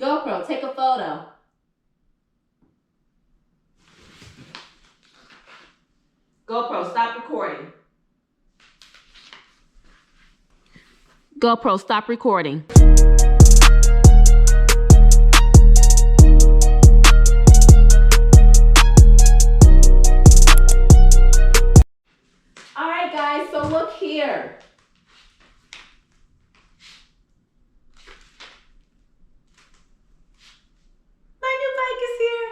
GoPro, take a photo. GoPro, stop recording. GoPro, stop recording. All right, guys, so look here. My new bike is here.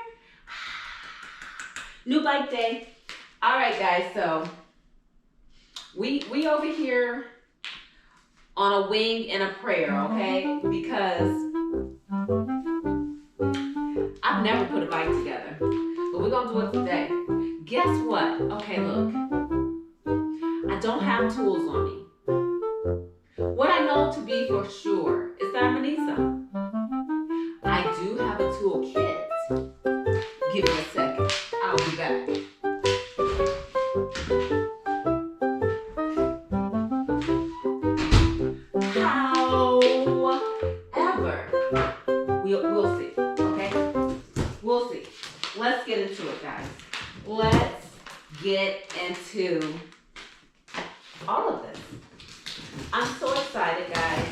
New bike day. All right, guys, so we over here on a wing and a prayer, okay? Because I've never put a bike together, but we're gonna do it today. Guess what? Okay, look. I don't have tools on me. What I know to be for sure is that I'm gonna need some. I do have a toolkit. Give me a second. I'll be back. We'll see, okay? We'll see. Let's get into it, guys. Let's get into all of this. I'm so excited, guys.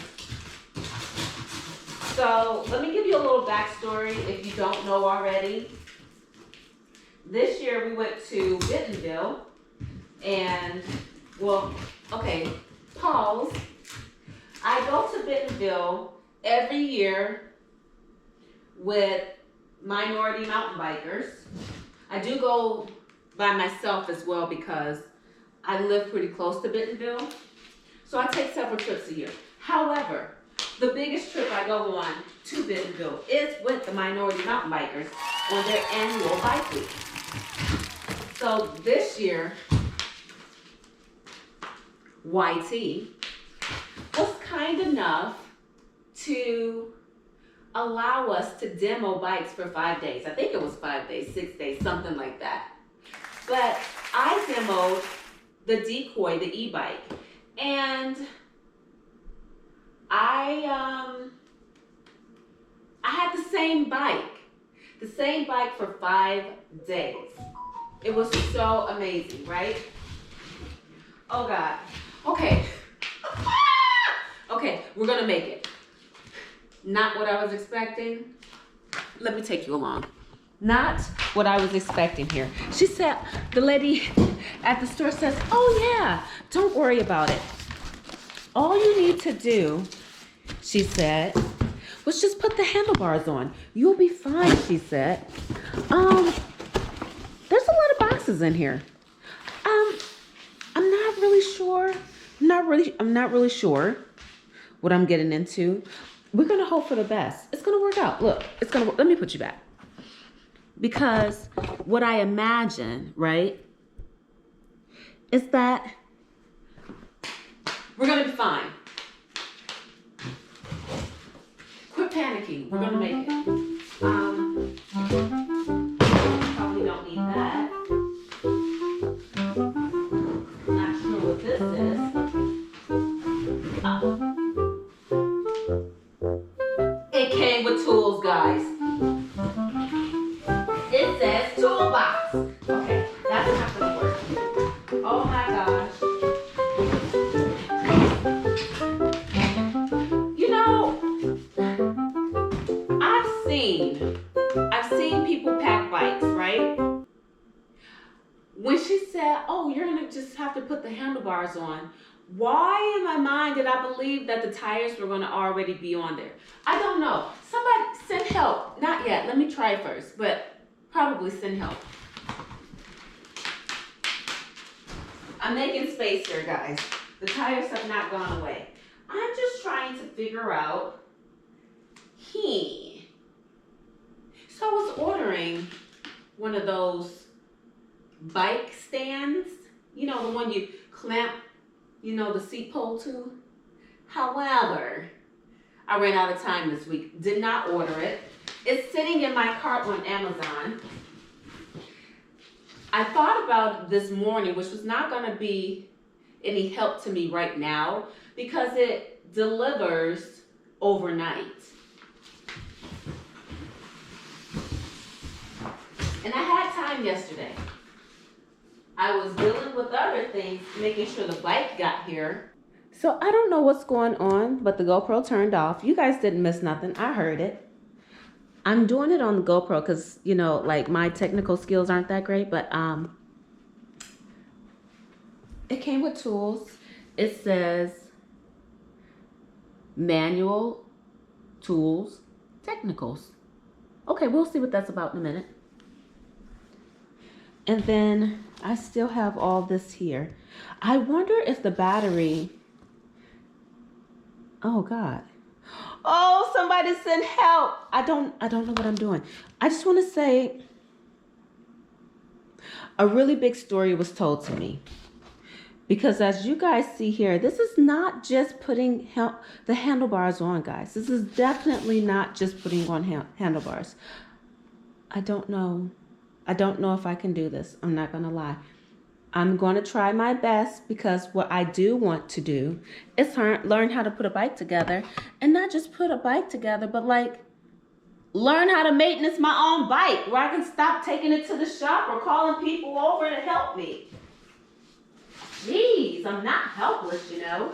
So let me give you a little backstory if you don't know already. This year we went to Bentonville and, well, okay, pause. I go to Bentonville every year with minority mountain bikers. I do go by myself as well because I live pretty close to Bentonville. So I take several trips a year. However, the biggest trip I go on to Bentonville is with the minority mountain bikers on their annual bike week. So this year, YT was kind enough to allow us to demo bikes for 5 days. I think it was 5 days, 6 days, something like that. But I demoed the Decoy, the e-bike, and I had the same bike for 5 days. It was so amazing, right? Oh God. Okay. Okay, we're gonna make it. Not what I was expecting. Let me take you along. Not what I was expecting here. She said, the lady at the store says, oh yeah, don't worry about it. All you need to do, she said, was just put the handlebars on. You'll be fine, she said. There's a lot of boxes in here. I'm not really sure. I'm not really sure what I'm getting into. We're gonna hope for the best. It's gonna work out. Look, it's gonna work. Let me put you back. Because what I imagine, right, is that we're gonna be fine. Quit panicking. We're gonna make it. Probably don't need that. Not sure what this is. It came with tools, guys. It says toolbox. Okay, that's not gonna work. Oh my gosh. You know, I've seen people pack bikes, right? When she said, oh, you're gonna just have to put the handlebars on, why in my mind did I believe that the tires were gonna already be on there? I don't know. Somebody send help. Not yet. Let me try first, but probably send help. I'm making space here, guys. The tires have not gone away. I'm just trying to figure out. So I was ordering one of those bike stands. You know, the one you clamp, you know, the seat pole to. However, I ran out of time this week. Did not order it. It's sitting in my cart on Amazon. I thought about it this morning, which was not going to be any help to me right now because it delivers overnight. yesterday. I was dealing with other things, making sure the bike got here. So I don't know what's going on, but the GoPro turned off. You guys didn't miss nothing. I heard it. I'm doing it on the GoPro because, you know, like my technical skills aren't that great, but it came with tools. It says manual, tools, technicals. Okay, we'll see what that's about in a minute. And then I still have all this here. I wonder if the battery, oh God. Oh, somebody send help. I don't know what I'm doing. I just want to say a really big story was told to me. Because as you guys see here, this is not just putting the handlebars on, guys. This is definitely not just putting on handlebars. I don't know if I can do this. I'm not going to lie. I'm going to try my best because what I do want to do is learn how to put a bike together. And not just put a bike together, but like learn how to maintenance my own bike where I can stop taking it to the shop or calling people over to help me. Jeez, I'm not helpless, you know.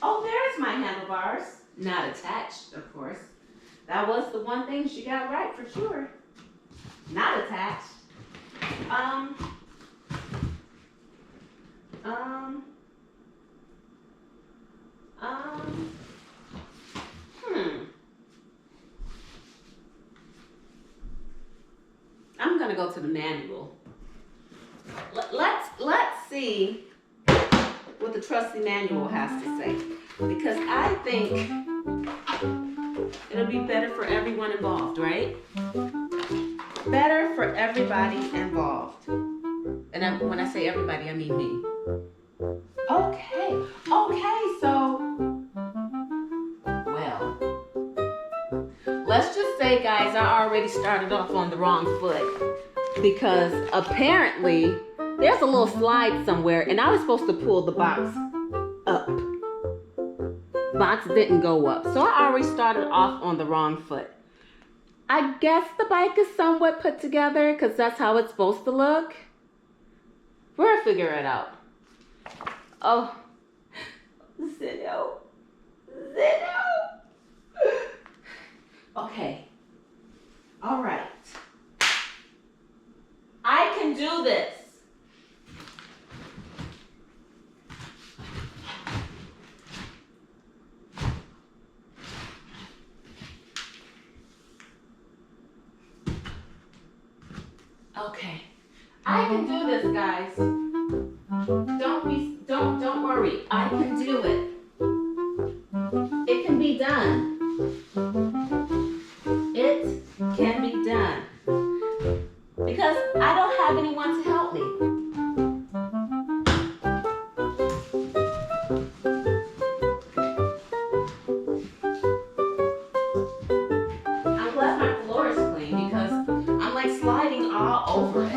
Oh, there's my handlebars. Not attached, of course. That was the one thing she got right for sure. Not attached. I'm gonna go to the manual. Let's see what the trusty manual has to say, because I think it'll be better for everyone involved, right? Better for everybody involved. And when I say everybody, I mean me. Okay, so, well, let's just say, guys, I already started off on the wrong foot because apparently there's a little slide somewhere and I was supposed to pull the box up. Box didn't go up, so I already started off on the wrong foot. I guess the bike is somewhat put together because that's how it's supposed to look. We'll figure it out. Oh, Zeno. Okay. All right. I can do this. Okay. I can do this, guys. Don't worry. I can do it. It can be done. It can be done. Because I don't have anyone to help me. I'm glad my floor is clean because I'm like sliding all over it.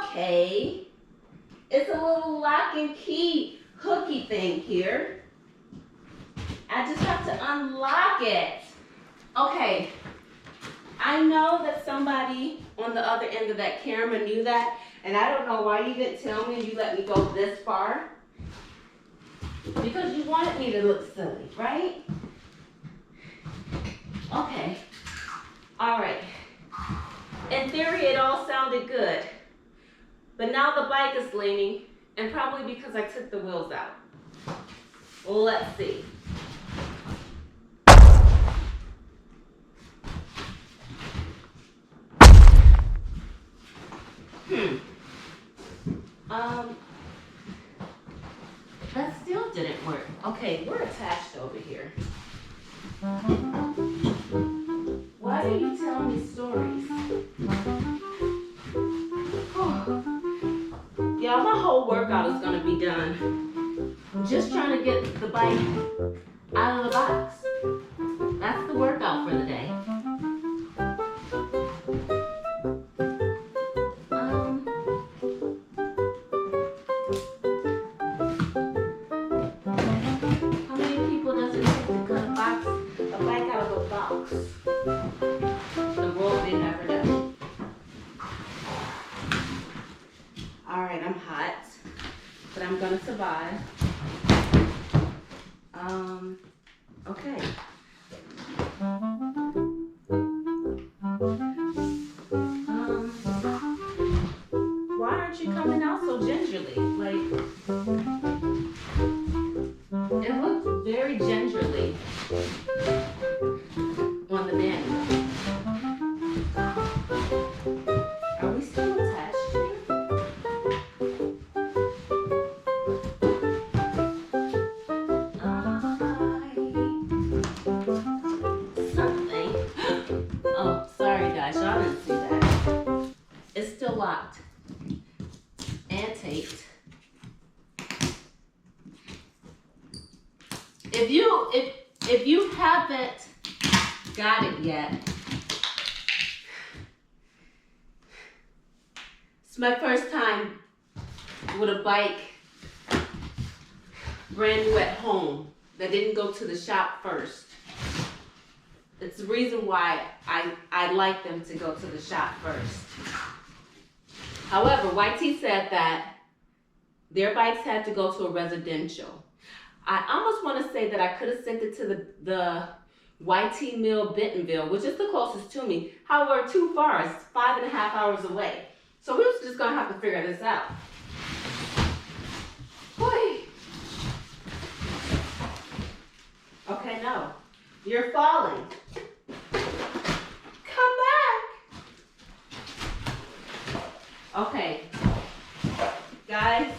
Okay, it's a little lock and key hooky thing here. I just have to unlock it. Okay, I know that somebody on the other end of that camera knew that, and I don't know why you didn't tell me and you let me go this far. Because you wanted me to look silly, right? Okay, all right. In theory, it all sounded good. But now the bike is leaning, and probably because I took the wheels out. Well, let's see. That still didn't work. Okay, we're attached over here. Why do you tell me stories? Y'all, my whole workout is gonna be done. Just trying to get the bike out of the box. That's the workout for the day. All right, I'm hot, but I'm gonna survive. Okay. Why aren't you coming out so gingerly? Like, it looks very gingerly on the manual. Are we still attached here? Something. Oh, sorry guys, y'all didn't see that. It's still locked and taped. If you haven't got it yet, it's my first time with a bike brand new at home that didn't go to the shop first. It's the reason why I like them to go to the shop first. However, YT said that their bikes had to go to a residential. I almost want to say that I could have sent it to the YT Mill Bentonville, which is the closest to me. However, too far. It's 5.5 hours away. So we was just going to have to figure this out. Boy. Okay, no. You're falling. Come back. Okay. Guys.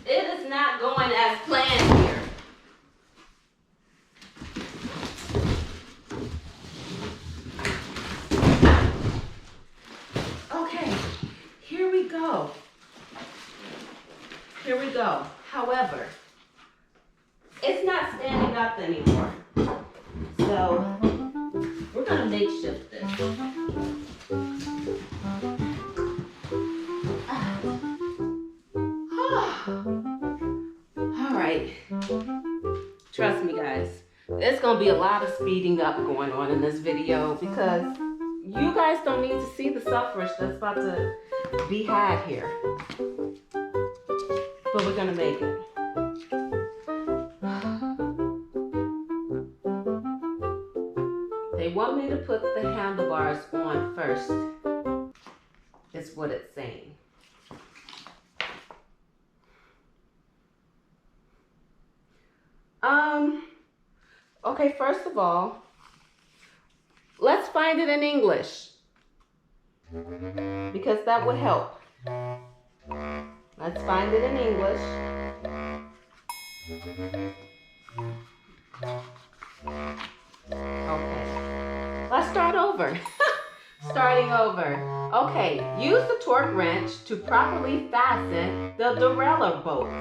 It is not going as planned here. Okay, here we go. However, it's not standing up anymore. So, we're gonna makeshift this. All right. Trust me, guys. There's gonna be a lot of speeding up going on in this video because you guys don't need to see the suffrage that's about to be had here. But we're gonna make it. They want me to put the handlebars on first. Is what it's saying. Okay, first of all, let's find it in English. Because that would help. Let's find it in English. Okay. Let's start over. Starting over. Okay, use the torque wrench to properly fasten the derailleur bolts.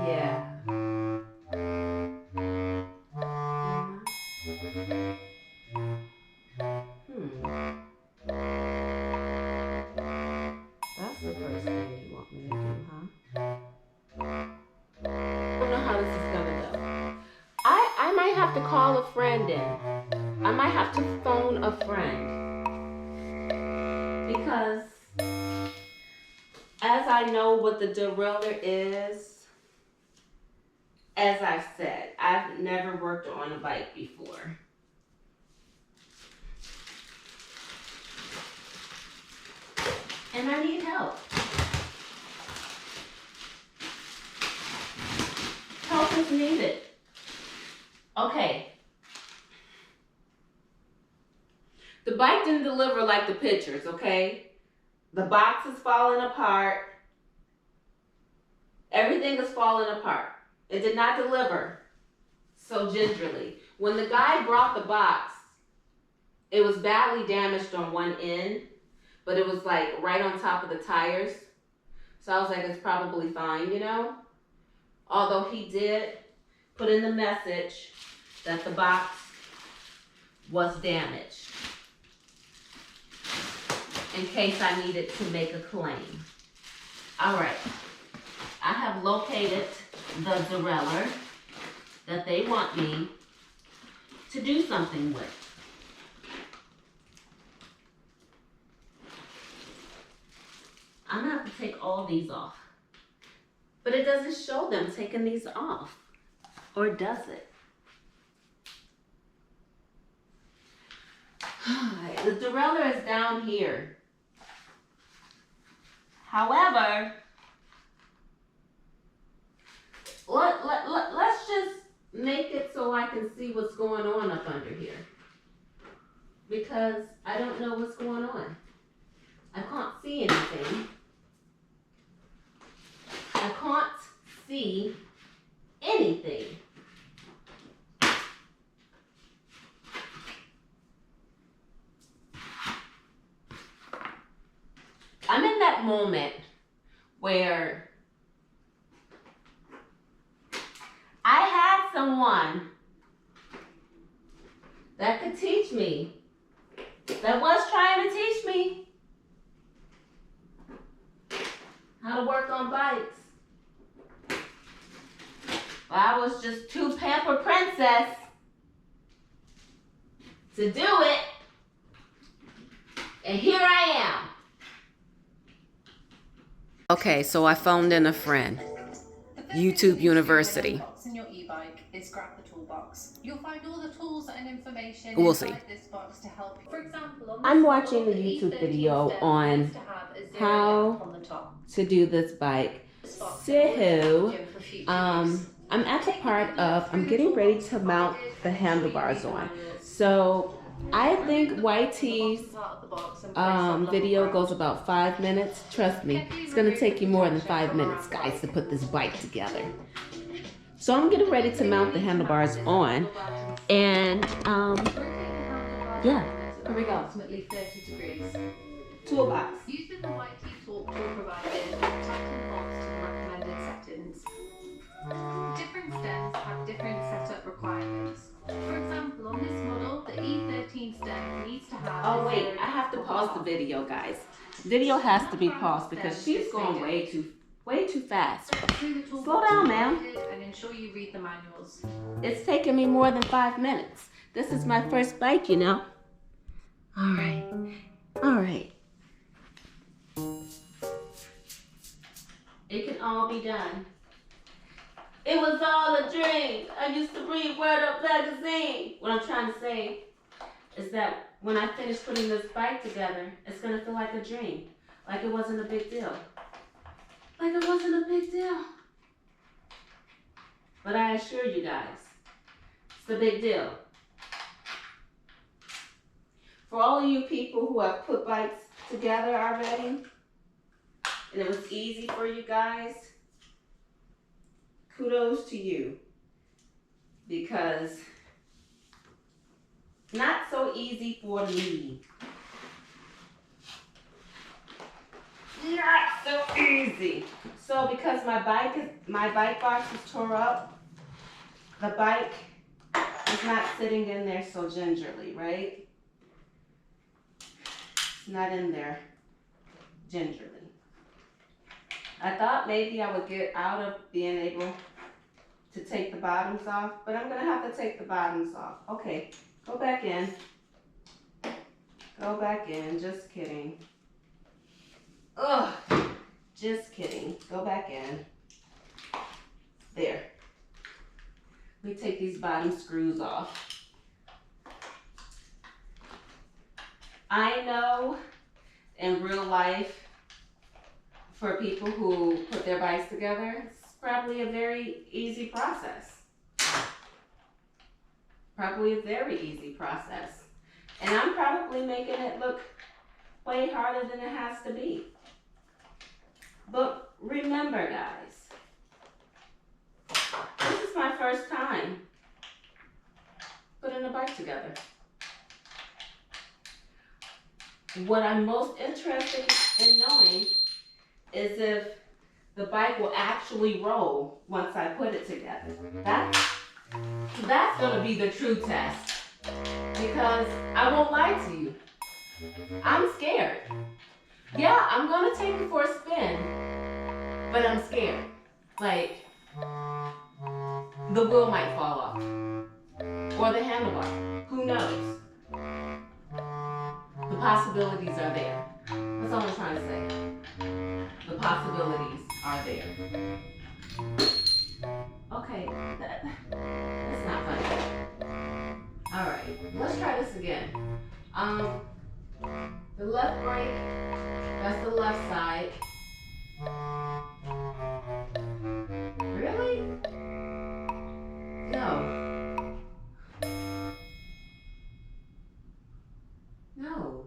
Yeah. That's the first thing you want me to do, huh? I don't know how this is gonna go. I might have to call a friend in. I might have to phone a friend. Because as I know what the derailleur is, as I've said, I've never worked on a bike before. And I need help. Help is needed. Okay. The bike didn't deliver like the pictures, okay? The box is falling apart. Everything is falling apart. It did not deliver so gingerly. When the guy brought the box, it was badly damaged on one end, but it was like right on top of the tires. So I was like, it's probably fine, you know? Although he did put in the message that the box was damaged in case I needed to make a claim. All right, I have located the derailleur. that they want me to do something with. I'm gonna have to take all these off. But it doesn't show them taking these off. Or does it? The derailleur is down here. However, let's just make it so I can see what's going on up under here. Because I don't know what's going on. I can't see anything. I can't see anything. I'm in that moment where I had someone that could teach me, that was trying to teach me how to work on bikes. But I was just too pampered princess to do it. And here I am. Okay, so I phoned in a friend. YouTube University. In your e-bike is grab the toolbox. You'll find all the tools and information We'll see. inside this box to help you. For example, I'm watching a YouTube video on how to do this bike. So, I'm at the part of, I'm getting ready to mount the handlebars on. So, I think YT's video goes about 5 minutes. Trust me, it's gonna take you more than 5 minutes, guys, to put this bike together. So I'm getting ready to mount the handlebars on, and yeah, here we go. Approximately 30 degrees. Toolbox. Using the YT tool provided, tighten bolts to the recommended settings. Different stems have different setup requirements. For example, on this model, the E13 stem needs to have... Oh wait, I have to pause the video, guys. Video has to be paused because she's going way too fast. Slow down, ma'am. And ensure you read the manuals. It's taken me more than 5 minutes. This is my first bike, you know. All right. It can all be done. It was all a dream. I used to read Word Up magazine. What I'm trying to say is that when I finish putting this bike together, it's gonna feel like a dream. Like it wasn't a big deal. Like it wasn't a big deal. But I assure you guys, it's a big deal. For all of you people who have put bikes together already, and it was easy for you guys, kudos to you, because not so easy for me. Not so easy. So because my bike box is tore up, the bike is not sitting in there so gingerly, right? It's not in there gingerly. I thought maybe I would get out of being able to take the bottoms off, but I'm gonna have to take the bottoms off. Okay, go back in. Go back in, just kidding. Ugh, just kidding. Go back in. There. Let me take these bottom screws off. I know in real life, for people who put their bikes together, it's probably a very easy process. Probably a very easy process. And I'm probably making it look way harder than it has to be. But remember, guys, this is my first time putting a bike together. What I'm most interested in knowing is if the bike will actually roll once I put it together. That's gonna be the true test. Because I won't lie to you, I'm scared. Yeah, I'm gonna take it for a spin, but I'm scared. Like, the wheel might fall off. Or the handlebar. Who knows? The possibilities are there. That's all I'm trying to say. The possibilities are there. Okay, that's not funny. Alright, let's try this again. The left brake, that's the left side. Really? No. No.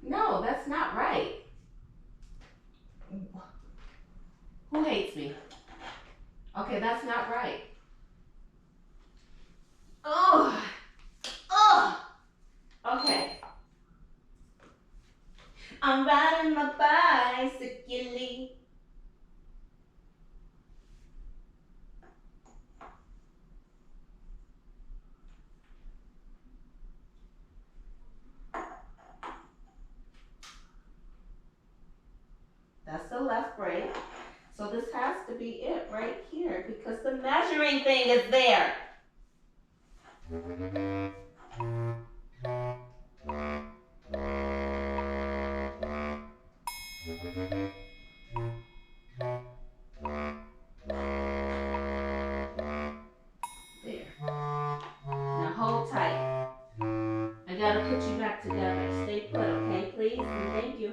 No, that's not right. Who hates me? Okay, that's not right. Oh, oh. Okay. I'm riding my bicycle. That's the left brake. So this has to be it right here because the measuring thing is there. There. Now hold tight. I gotta put you back together. Stay put, okay, please? And thank you.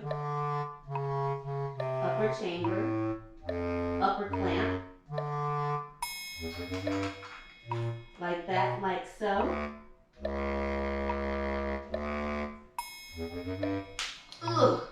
Upper chamber. Upper clamp. Like that, like so. Ugh.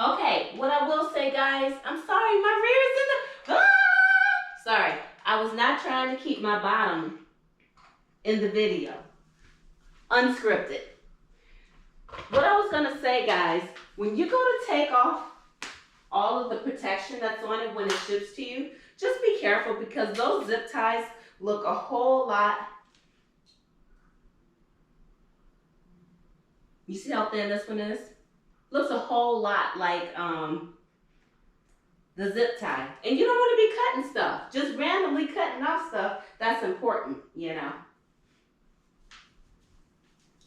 Okay, what I will say, guys, I'm sorry, my rear is in the... Ah! Sorry, I was not trying to keep my bottom in the video. Unscripted. What I was gonna say, guys, when you go to take off all of the protection that's on it when it ships to you, just be careful because those zip ties look a whole lot... You see how thin this one is? Looks a whole lot like the zip tie. And you don't want to be cutting stuff. Just randomly cutting off stuff that's important, you know.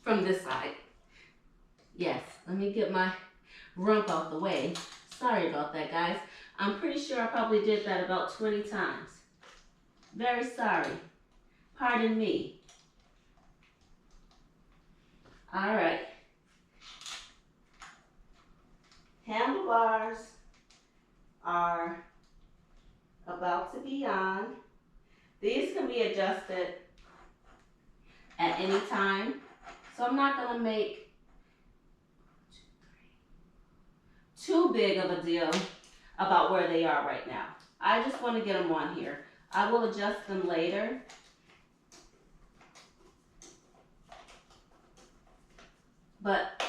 From this side. Yes, let me get my rump out the way. Sorry about that, guys. I'm pretty sure I probably did that about 20 times. Very sorry. Pardon me. All right. Handlebars are about to be on. These can be adjusted at any time. So I'm not gonna make too big of a deal about where they are right now. I just want to get them on here. I will adjust them later. But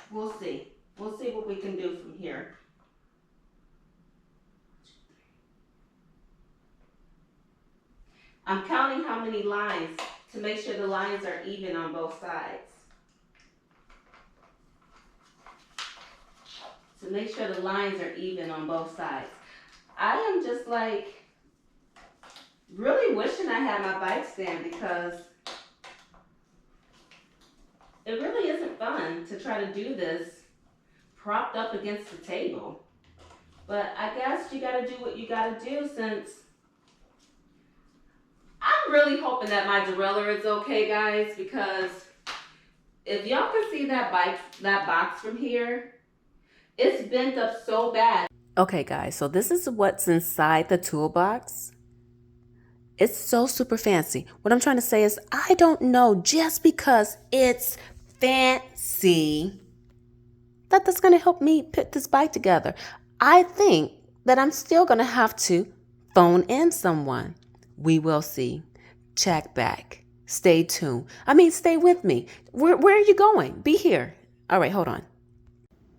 we'll see. We'll see what we can do from here. I'm counting how many lines to make sure the lines are even on both sides. To make sure the lines are even on both sides. I am just like really wishing I had my bike stand because it really isn't fun to try to do this propped up against the table. But I guess you gotta do what you gotta do since I'm really hoping that my derailleur is okay, guys, because if y'all can see that box from here, it's bent up so bad. Okay, guys, so this is what's inside the toolbox. It's so super fancy. What I'm trying to say is I don't know, just because it's fancy, that's going to help me put this bike together. I think that I'm still going to have to phone in someone. We will see. Check back. Stay tuned. I mean, stay with me. Where are you going? Be here. All right, hold on.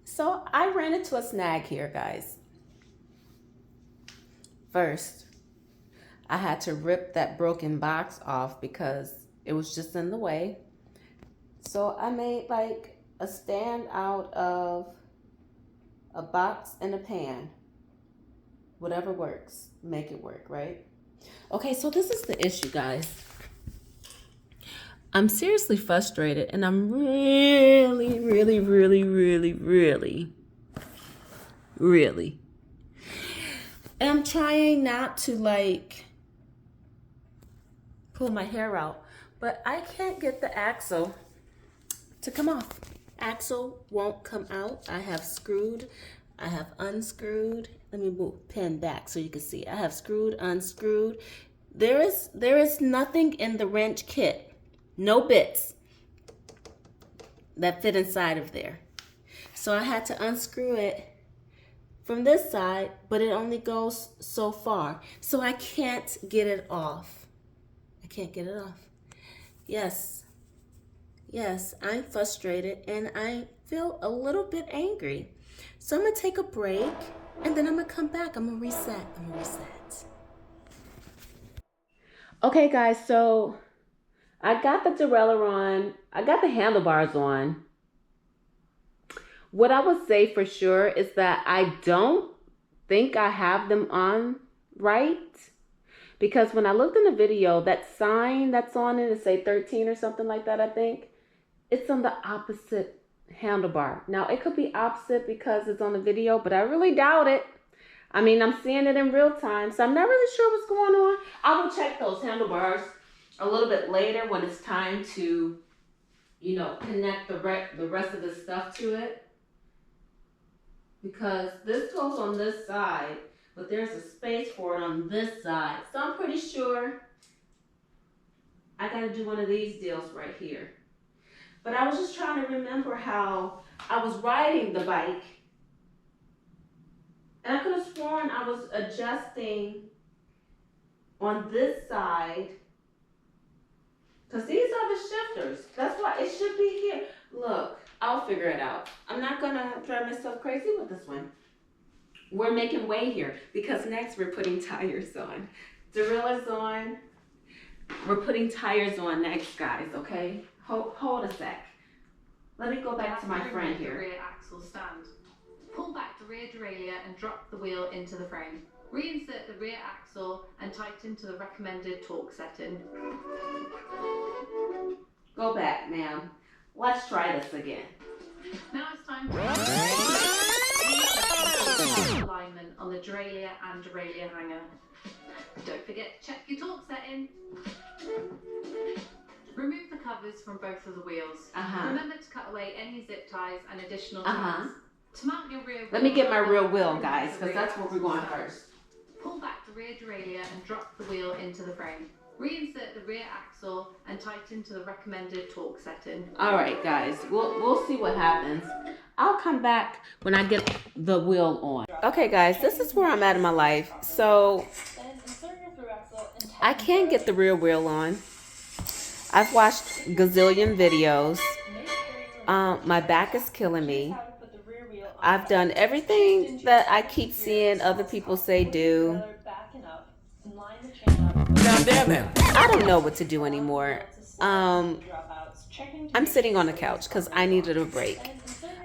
So I ran into a snag here, guys. First, I had to rip that broken box off because it was just in the way. So I made like a stand out of a box and a pan. Whatever works, make it work, right? Okay, so this is the issue, guys. I'm seriously frustrated and I'm really and I'm trying not to like pull my hair out, but I can't get the axle to come off. Axle won't come out. I have screwed, I have unscrewed. Let me move pin back so you can see. I have screwed, unscrewed. There is nothing in the wrench kit. No bits that fit inside of there. So I had to unscrew it from this side, but it only goes so far. So I can't get it off. I can't get it off. Yes, I'm frustrated and I feel a little bit angry. So I'm gonna take a break and then I'm gonna come back. I'm gonna reset. Okay, guys, so I got the derailleur on. I got the handlebars on. What I would say for sure is that I don't think I have them on right. Because when I looked in the video, that sign that's on it, it say 13 or something like that, I think. It's on the opposite handlebar. Now, it could be opposite because it's on the video, but I really doubt it. I mean, I'm seeing it in real time, so I'm not really sure what's going on. I will check those handlebars a little bit later when it's time to, you know, connect the rest of the stuff to it. Because this goes on this side, but there's a space for it on this side. So I'm pretty sure I gotta do one of these deals right here. But I was just trying to remember how I was riding the bike and I could have sworn I was adjusting on this side because these are the shifters. That's why it should be here. Look, I'll figure it out. I'm not gonna drive myself crazy with this one. We're making way here because next we're putting tires on. Derailleur's on. We're putting tires on next, guys, okay? Hold a sec. Let me go back to my friend here. The rear axle stand. Pull back the rear derailleur and drop the wheel into the frame. Reinsert the rear axle and tighten to the recommended torque setting. Go back, ma'am. Let's try this again. Now it's time to alignment on the derailleur and derailleur hanger. Don't forget to check your torque setting. Remove the covers from both of the wheels. Remember to cut away any zip ties and additional ties. To mount your rear wheel, let me get my rear wheel, guys, because that's where we're going first. Pull back the rear derailleur and drop the wheel into the frame. Reinsert the rear axle and tighten to the recommended torque setting. All right, guys, we'll see what happens. I'll come back when I get the wheel on. Okay, guys, this is where I'm at in my life. So I can't get the rear wheel on. I've watched gazillion videos. My back is killing me. I've done everything that I keep seeing other people say do. I don't know what to do anymore. I'm sitting on the couch because I needed a break.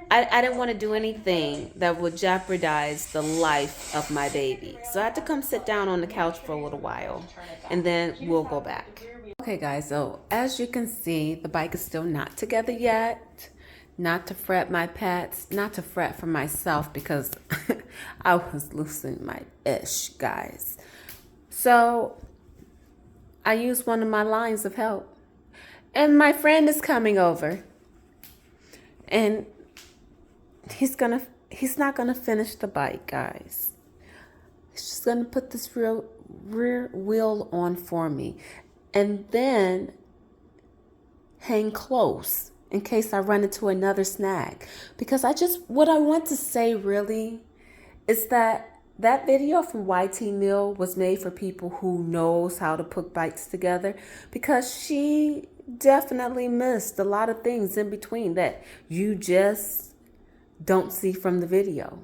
I didn't want to do anything that would jeopardize the life of my baby. So I had to come sit down on the couch for a little while and then we'll go back. Okay, guys, so as you can see, the bike is still not together yet. Not to fret my pets, not to fret for myself because I was losing my ish, guys. So I used one of my lines of help. And my friend is coming over. And he's not gonna finish the bike, guys. He's just gonna put this rear wheel on for me. And then hang close in case I run into another snag. Because what I want to say really is that That video from YT Mill was made for people who knows how to put bikes together, because she definitely missed a lot of things in between that you just don't see from the video.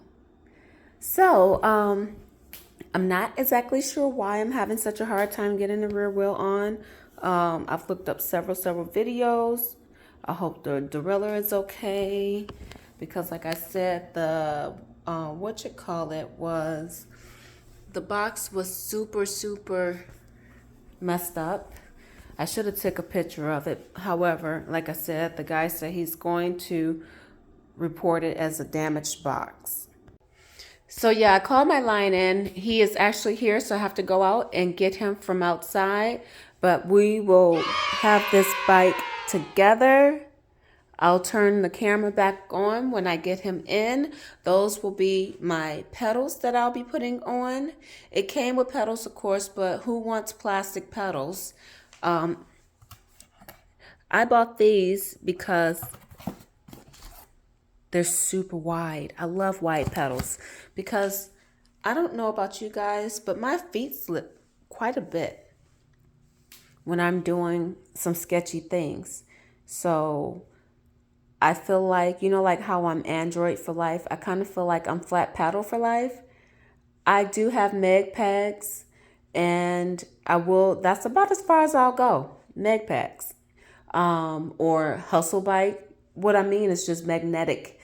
So, I'm not exactly sure why I'm having such a hard time getting the rear wheel on. I've looked up several videos. I hope the derailleur is okay, because like I said, the the box was super messed up. I should have took a picture of it. However, like I said, the guy said he's going to report it as a damaged box. So yeah, I called my line in. He is actually here, so I have to go out and get him from outside. But we will have this bike together. I'll turn the camera back on when I get him in. Those will be my pedals that I'll be putting on. It came with pedals, of course, but who wants plastic pedals? I bought these because they're super wide. I love wide pedals because I don't know about you guys, but my feet slip quite a bit when I'm doing some sketchy things. So I feel like, like how I'm Android for life, I kind of feel like I'm flat paddle for life. I do have meg pegs, and that's about as far as I'll go, meg pegs. Or hustle bike. What I mean is just magnetic,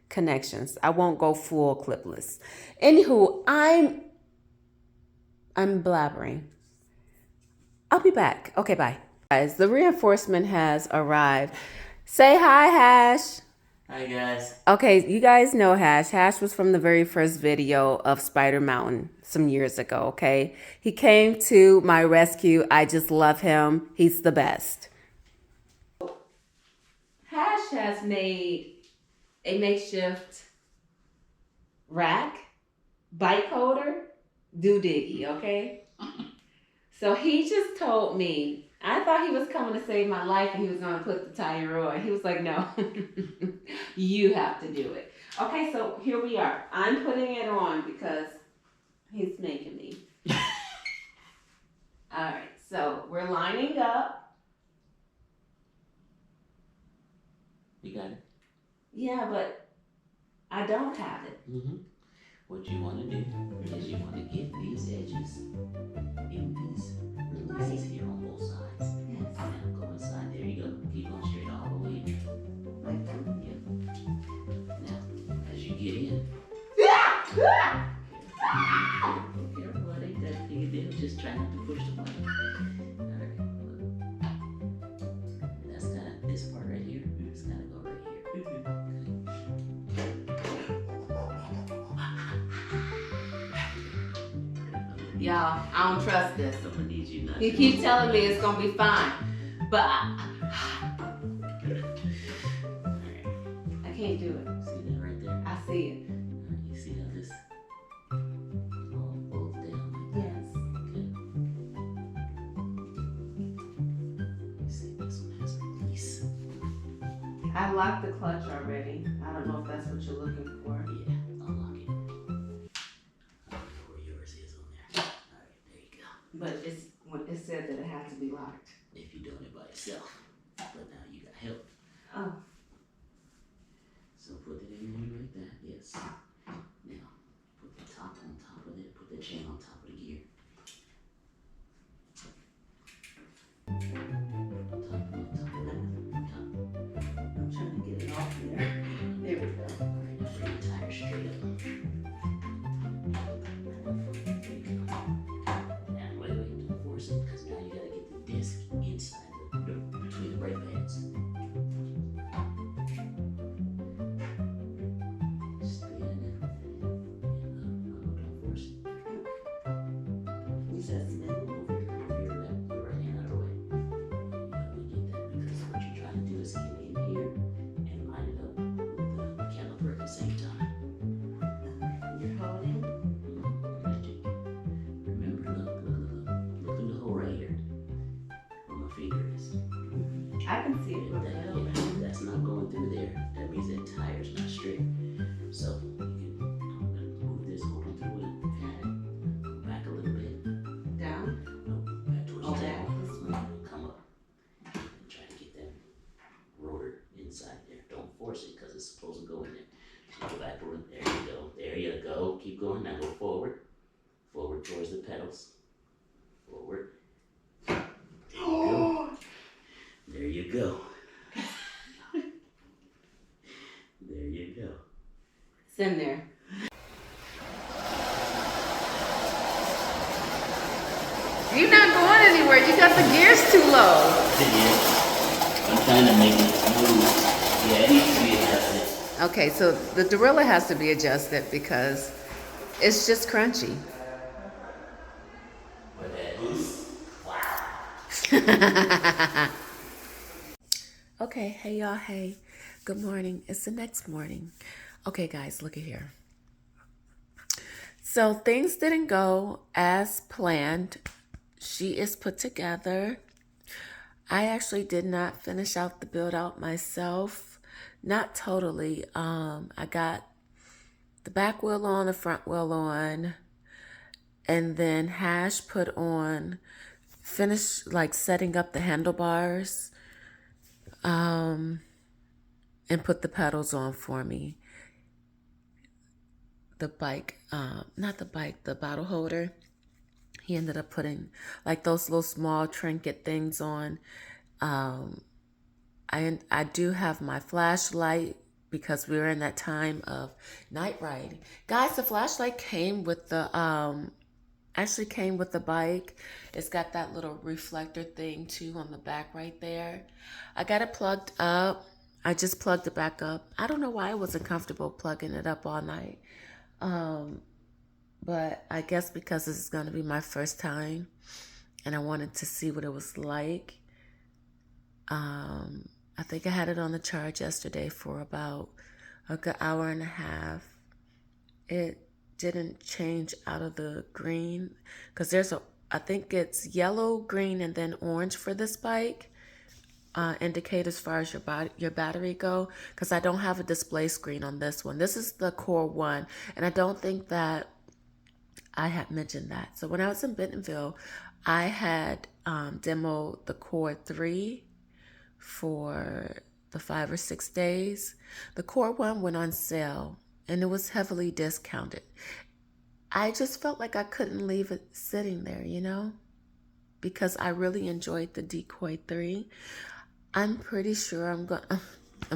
connections. I won't go full clipless. Anywho, I'm blabbering. I'll be back. Okay, bye. Guys, the reinforcement has arrived. Say hi, Hash. Hi, guys. Okay, you guys know Hash. Hash was from the very first video of Spider Mountain some years ago, okay? He came to my rescue. I just love him. He's the best. Hash has made a makeshift rack, bike holder, doodiggy, okay? So he just told me, I thought he was coming to save my life and he was going to put the tire on. He was like, no, you have to do it. Okay, so here we are. I'm putting it on because he's making me. All right, so we're lining up. You got it? Yeah, but I don't have it. Mm-hmm. What you want to do is you want to get these edges in these releases here on both sides. Yes. Now go inside. There you go. Keep going straight all the way in. Like that. Yep. Now, as you get in, be careful. It ain't that big a deal. Just try not to push the button. All right. Look. That's kind of this part right here. It's kind of go right here. Y'all, I don't trust this. I'm gonna need you not He to. keeps telling me it's gonna be fine, but I can't do it. See that right there? I see it. You see how this all folds down like that? Yes. Okay. You see this one has a release. I locked the clutch already. I don't know if that's what you're looking for. Yeah, unlock it. I don't know where yours is on there. Alright, there you go. But it said that it had to be locked. If you're doing it by yourself. But now you got help. Oh. So put it in there like that, yes. Now, put the top on top of it, put the chain on top of the gear. Top. I'm trying to get it off there. There we go. Alright, now bring the tire straight up. There you go. Now, wait, don't force it, because now you gotta get the disc inside between the brake pads. Stay in there. And don't force it. You said cement. Move your right hand out of the way. You gotta get that, because what you're trying to do is get in here and line it up with the caliper at the same time. You're holding. Magic. Remember, look through the hole right here where my finger is. I can see it If from if that's not going through there, that means that tire's not straight. So you can, I'm gonna move this, hold you go. There you go. It's in there. You're not going anywhere. You got the gears too low. I'm trying to make it smooth. Yeah, it needs to be adjusted. Okay, so the derailleur has to be adjusted because it's just crunchy. With that boost, wow. Okay, hey y'all, hey. Good morning. It's the next morning. Okay, guys, look at here. So things didn't go as planned. She is put together. I actually did not finish out the build out myself. Not totally. I got the back wheel on, the front wheel on, and then Hash put on, finished like setting up the handlebars, and put the pedals on for me. The bike, not the bike, the bottle holder. He ended up putting like those little small trinket things on. I do have my flashlight because we were in that time of night riding. Guys, the flashlight came with the actually came with the bike. It's got that little reflector thing too on the back right there. I got it plugged up. I just plugged it back up. I don't know why I wasn't comfortable plugging it up all night. But I guess because this is going to be my first time and I wanted to see what it was like. I think I had it on the charge yesterday for about a good hour and a half. It didn't change out of the green because I think it's yellow, green, and then orange for this bike. Indicate as far as your battery go, because I don't have a display screen on this one. This is the Core 1, and I don't think that I had mentioned that. So when I was in Bentonville, I had demoed the Core 3 for the 5 or 6 days. The Core 1 went on sale, and it was heavily discounted. I just felt like I couldn't leave it sitting there, you know, because I really enjoyed the Decoy 3. I'm pretty sure I'm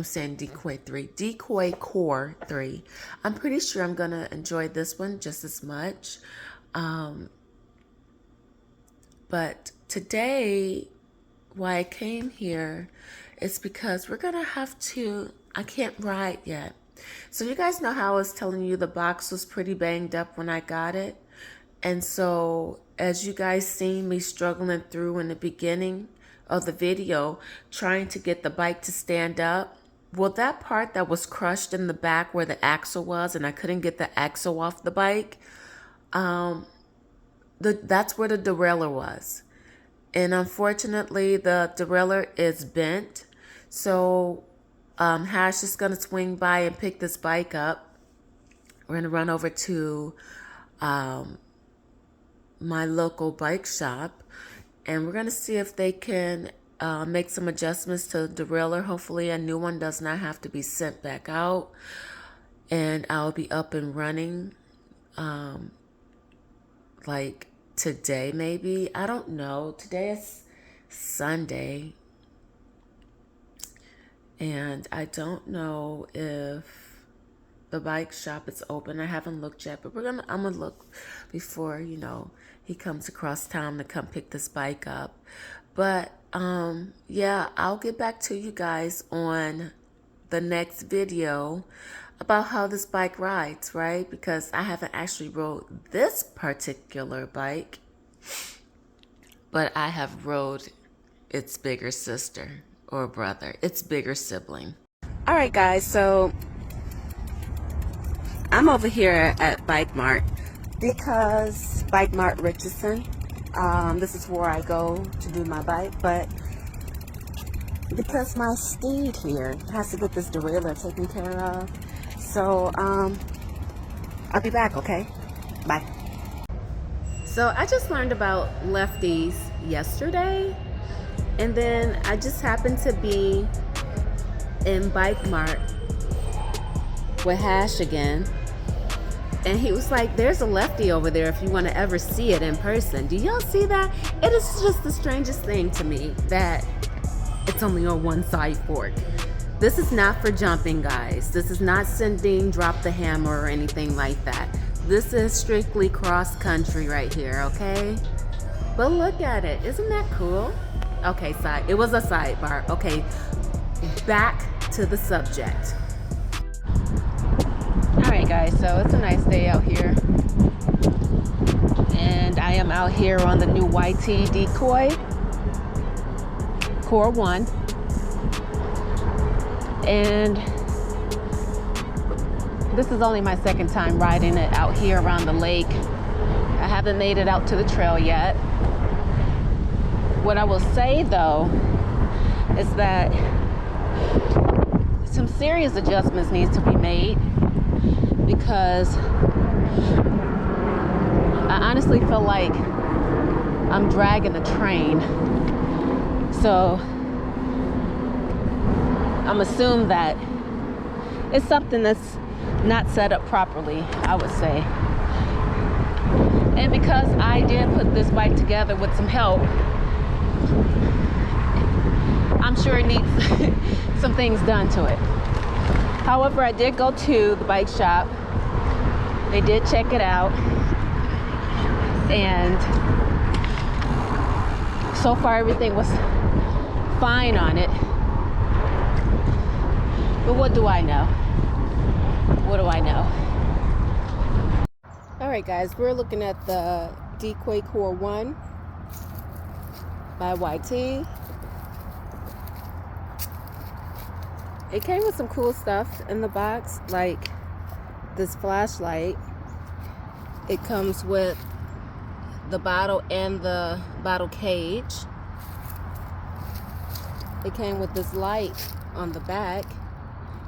saying Decoy 3, Decoy Core 3. I'm pretty sure I'm going to enjoy this one just as much. But today, why I came here is because we're going to have to, I can't ride yet. So you guys know how I was telling you the box was pretty banged up when I got it. And so as you guys seen me struggling through in the beginning of the video, trying to get the bike to stand up, well, that part that was crushed in the back where the axle was and I couldn't get the axle off the bike, that's where the derailleur was. And unfortunately, the derailleur is bent. So Hash is going to swing by and pick this bike up. We're going to run over to my local bike shop. And we're going to see if they can make some adjustments to the derailleur. Hopefully a new one does not have to be sent back out. And I'll be up and running like today maybe. I don't know. Today is Sunday. And I don't know if the bike shop is open. I haven't looked yet, but I'm gonna look before, you know, he comes across town to come pick this bike up. But yeah, I'll get back to you guys on the next video about how this bike rides, right? Because I haven't actually rode this particular bike, but I have rode its bigger sister or brother, its bigger sibling. All right, guys, so I'm over here at Bike Mart because Bike Mart Richardson. This is where I go to do my bike, but because my steed here has to get this derailleur taken care of, so I'll be back, okay? Bye. So I just learned about lefties yesterday, and then I just happened to be in Bike Mart with Hash again, and he was like, there's a lefty over there if you want to ever see it in person. Do y'all see that? It is just the strangest thing to me that it's only on one side fork. This is not for jumping, guys. This is not sending drop the hammer or anything like that. This is strictly cross country right here, okay? But look at it. Isn't that cool? Okay, it was a sidebar. Okay, back to the subject. All right, guys, so it's a nice day out here. And I am out here on the new YT Decoy Core 1. And this is only my second time riding it out here around the lake. I haven't made it out to the trail yet. What I will say though is that some serious adjustments needs to be made, because I honestly feel like I'm dragging a train. So I'm assuming that it's something that's not set up properly, I would say. And because I did put this bike together with some help, I'm sure it needs some things done to it. However, I did go to the bike shop. They did check it out. And so far everything was fine on it. But what do I know? What do I know? All right, guys, we're looking at the Decoy Core 1 by YT. It came with some cool stuff in the box, like this flashlight. It comes with the bottle and the bottle cage. It came with this light on the back.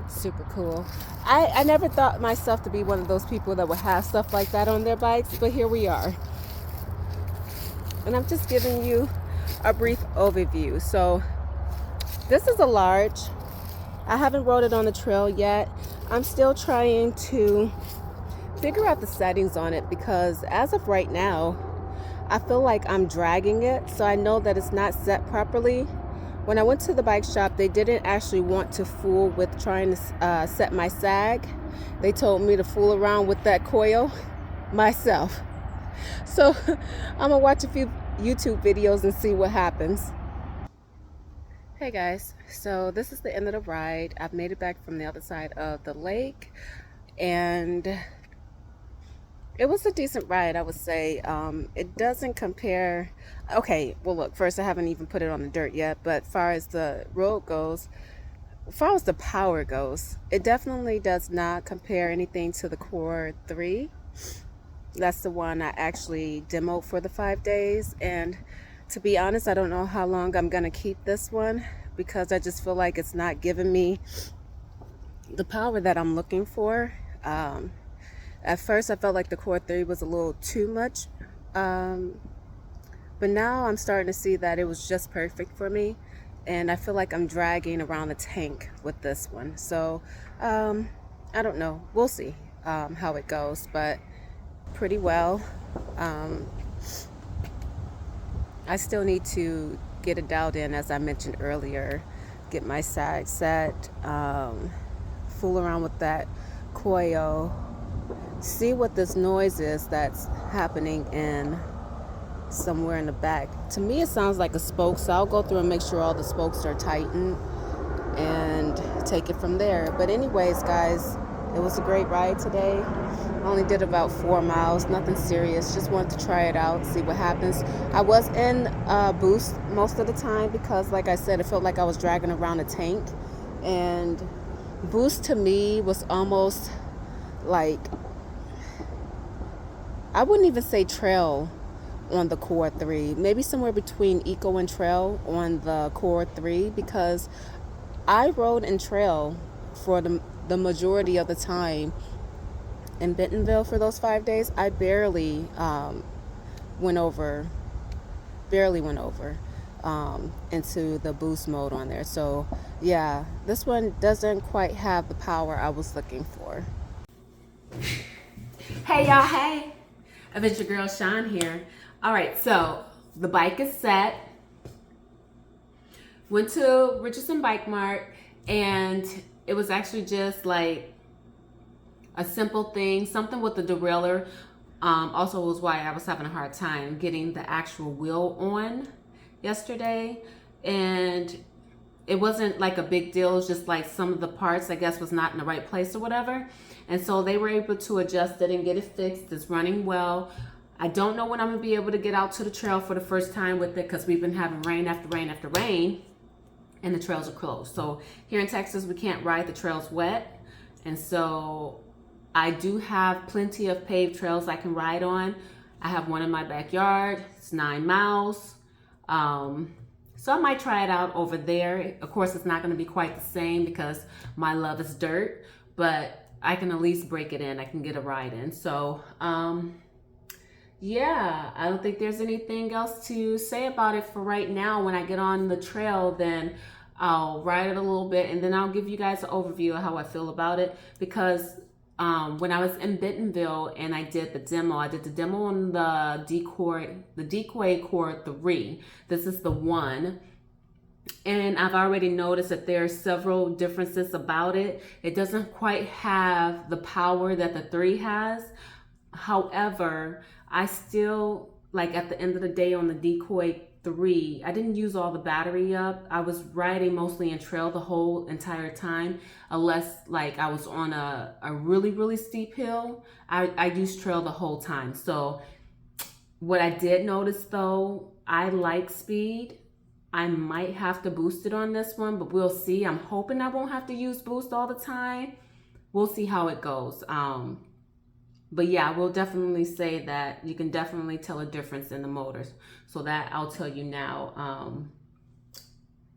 Super cool. I never thought myself to be one of those people that would have stuff like that on their bikes, but here we are. And I'm just giving you a brief overview. So this is a large. I haven't rode it on the trail yet. I'm still trying to figure out the settings on it, because as of right now, I feel like I'm dragging it. So I know that it's not set properly. When I went to the bike shop, they didn't actually want to fool with trying to set my sag. They told me to fool around with that coil myself. So I'm gonna watch a few YouTube videos and see what happens. Hey guys, so this is the end of the ride. I've made it back from the other side of the lake, and it was a decent ride, I would say. It doesn't compare. Okay, well look, first I haven't even put it on the dirt yet, but as far as the road goes, as far as the power goes, it definitely does not compare anything to the Core 3. That's the one I actually demoed for the 5 days, and to be honest, I don't know how long I'm gonna keep this one, because I just feel like it's not giving me the power that I'm looking for. At first I felt like the Core 3 was a little too much, but now I'm starting to see that it was just perfect for me, and I feel like I'm dragging around the tank with this one. So I don't know, we'll see how it goes, but pretty well. I still need to get it dialed in, as I mentioned earlier, get my sag set, fool around with that coil, see what this noise is that's happening in somewhere in the back. To me it sounds like a spoke, so I'll go through and make sure all the spokes are tightened and take it from there. But anyways, guys, it was a great ride today. I only did about 4 miles, nothing serious, just wanted to try it out, see what happens. I was in boost most of the time because, like I said, it felt like I was dragging around a tank, and boost to me was almost like, I wouldn't even say trail on the Core 3, maybe somewhere between eco and trail on the Core 3, because I rode in trail for the majority of the time in Bentonville for those 5 days. I barely went over into the boost mode on there. So yeah, this one doesn't quite have the power I was looking for. Hey y'all, hey, Adventure Girl Sean here. All right, so the bike is set. Went to Richardson Bike Mart, and it was actually just like a simple thing, something with the derailleur. Also was why I was having a hard time getting the actual wheel on yesterday, and it wasn't like a big deal. It was just like some of the parts, I guess, was not in the right place or whatever. And so they were able to adjust it and get it fixed. It's running well. I don't know when I'm gonna be able to get out to the trail for the first time with it, because we've been having rain after rain after rain, and the trails are closed. So here in Texas, we can't ride, the trail's wet. And so I do have plenty of paved trails I can ride on. I have one in my backyard. It's 9 miles. So I might try it out over there. Of course, it's not going to be quite the same because my love is dirt, but I can at least break it in. I can get a ride in. So, yeah, I don't think there's anything else to say about it for right now. When I get on the trail, then I'll ride it a little bit, and then I'll give you guys an overview of how I feel about it. Because when I was in Bentonville and I did the demo on the Decoy Core 3. This is the one. And I've already noticed that there are several differences about it. It doesn't quite have the power that the 3 has. However, I still, like, at the end of the day on the Decoy 3, I didn't use all the battery up. I was riding mostly in trail the whole entire time, unless like I was on a really, really steep hill. I used trail the whole time. So what I did notice though, I like speed. I might have to boost it on this one, but we'll see. I'm hoping I won't have to use boost all the time. We'll see how it goes. But yeah, I will definitely say that you can definitely tell a difference in the motors. So that I'll tell you now.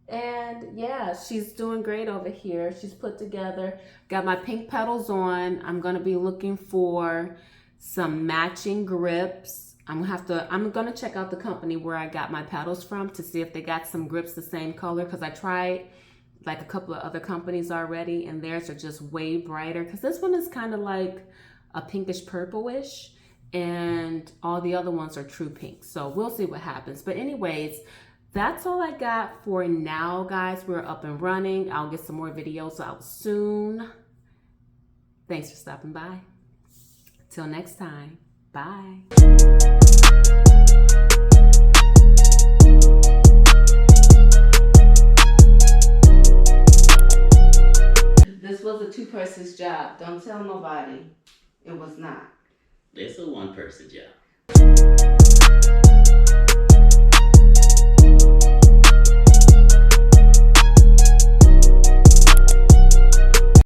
And yeah, she's doing great over here. She's put together. Got my pink pedals on. I'm gonna be looking for some matching grips. I'm gonna check out the company where I got my pedals from to see if they got some grips the same color, because I tried like a couple of other companies already, and theirs are just way brighter. Because this one is kind of like a pinkish purplish, and all the other ones are true pink. So we'll see what happens. But anyways, that's all I got for now, guys. We're up and running. I'll get some more videos out soon. Thanks for stopping by. Till next time, bye. This was a 2-person's job. Don't tell nobody. It was not. It's a 1-person job.